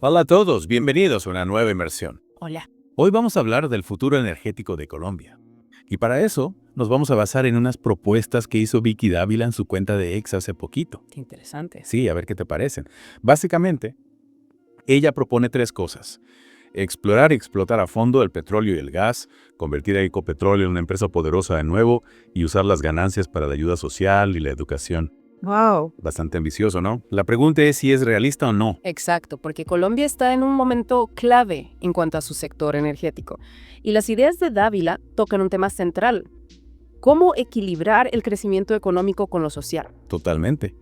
Hola a todos, bienvenidos a una nueva inmersión. Hola. Hoy vamos a hablar del futuro energético de Colombia. Y para eso nos vamos a basar en unas propuestas que hizo Vicky Dávila en su cuenta de X hace poquito. Qué interesante. Sí, a ver qué te parecen. Básicamente, ella propone tres cosas. Explorar y explotar a fondo el petróleo y el gas, convertir a Ecopetrol en una empresa poderosa de nuevo y usar las ganancias para la ayuda social y la educación. Wow. Bastante ambicioso, ¿no? La pregunta es si es realista o no. Exacto, porque Colombia está en un momento clave en cuanto a su sector energético. Y las ideas de Dávila tocan un tema central. ¿Cómo equilibrar el crecimiento económico con lo social? Totalmente.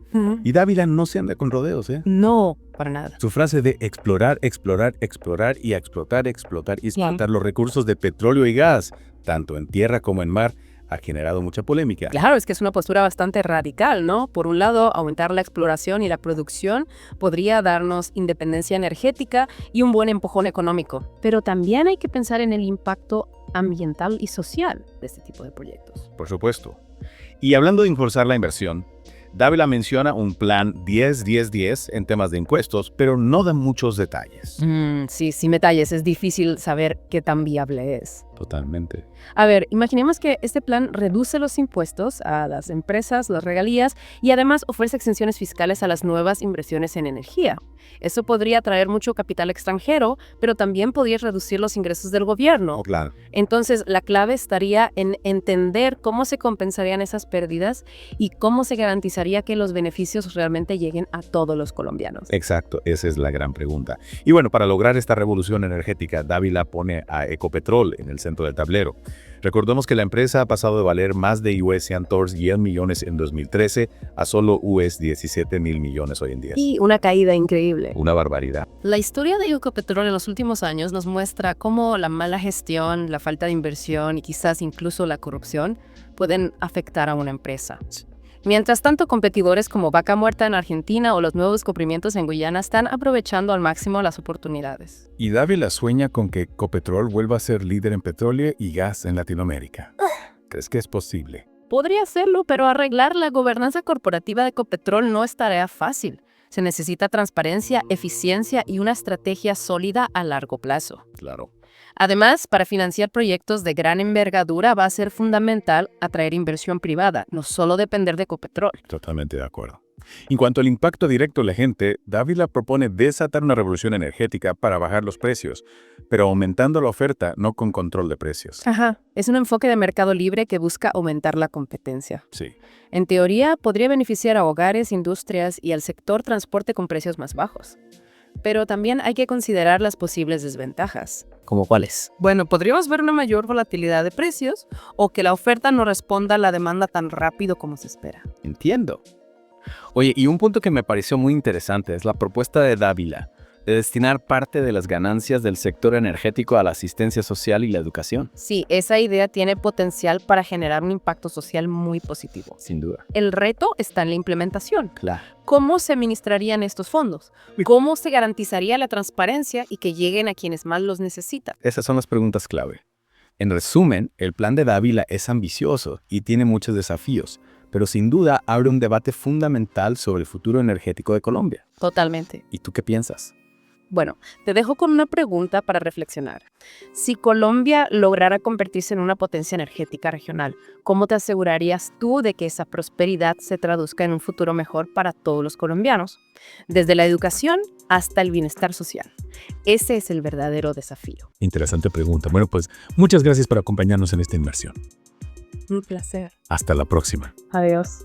Y Dávila no se anda con rodeos, ¿eh? No, para nada. Su frase de explorar, explorar, explorar y explotar, explotar y explotar los recursos de petróleo y gas, tanto en tierra como en mar, ha generado mucha polémica. Claro, es que es una postura bastante radical, ¿no? Por un lado, aumentar la exploración y la producción podría darnos independencia energética y un buen empujón económico. Pero también hay que pensar en el impacto ambiental y social de este tipo de proyectos. Por supuesto. Y hablando de impulsar la inversión, Dávila menciona un plan 10-10-10 en temas de impuestos, pero no da muchos detalles. Sí, sin detalles, es difícil saber qué tan viable es. Totalmente. A ver, imaginemos que este plan reduce los impuestos a las empresas, las regalías y además ofrece exenciones fiscales a las nuevas inversiones en energía. Eso podría atraer mucho capital extranjero, pero también podría reducir los ingresos del gobierno. Claro. Entonces, la clave estaría en entender cómo se compensarían esas pérdidas y cómo se garantizaría que los beneficios realmente lleguen a todos los colombianos. Exacto, esa es la gran pregunta. Y bueno, para lograr esta revolución energética, Dávila pone a Ecopetrol en el centro del tablero. Recordemos que la empresa ha pasado de valer más de $110 millones en 2013 a solo $17 mil millones hoy en día. Y una caída increíble. Una barbaridad. La historia de Ecopetrol en los últimos años nos muestra cómo la mala gestión, la falta de inversión y quizás incluso la corrupción pueden afectar a una empresa. Mientras tanto, competidores como Vaca Muerta en Argentina o los nuevos descubrimientos en Guyana están aprovechando al máximo las oportunidades. Y Dávila sueña con que Ecopetrol vuelva a ser líder en petróleo y gas en Latinoamérica. ¿Crees que es posible? Podría hacerlo, pero arreglar la gobernanza corporativa de Ecopetrol no es tarea fácil. Se necesita transparencia, eficiencia y una estrategia sólida a largo plazo. Claro. Además, para financiar proyectos de gran envergadura va a ser fundamental atraer inversión privada, no solo depender de Ecopetrol. Totalmente de acuerdo. En cuanto al impacto directo de la gente, Dávila propone desatar una revolución energética para bajar los precios, pero aumentando la oferta, no con control de precios. Ajá, es un enfoque de mercado libre que busca aumentar la competencia. Sí. En teoría, podría beneficiar a hogares, industrias y al sector transporte con precios más bajos. Pero también hay que considerar las posibles desventajas. ¿Cómo cuáles? Bueno, podríamos ver una mayor volatilidad de precios o que la oferta no responda a la demanda tan rápido como se espera. Entiendo. Oye, y un punto que me pareció muy interesante es la propuesta de Dávila de destinar parte de las ganancias del sector energético a la asistencia social y la educación. Sí, esa idea tiene potencial para generar un impacto social muy positivo. Sin duda. El reto está en la implementación. Claro. ¿Cómo se administrarían estos fondos? ¿Cómo se garantizaría la transparencia y que lleguen a quienes más los necesitan? Esas son las preguntas clave. En resumen, el plan de Dávila es ambicioso y tiene muchos desafíos, pero sin duda abre un debate fundamental sobre el futuro energético de Colombia. Totalmente. ¿Y tú qué piensas? Bueno, te dejo con una pregunta para reflexionar. Si Colombia lograra convertirse en una potencia energética regional, ¿cómo te asegurarías tú de que esa prosperidad se traduzca en un futuro mejor para todos los colombianos? Desde la educación hasta el bienestar social. Ese es el verdadero desafío. Interesante pregunta. Bueno, pues muchas gracias por acompañarnos en esta inmersión. Un placer. Hasta la próxima. Adiós.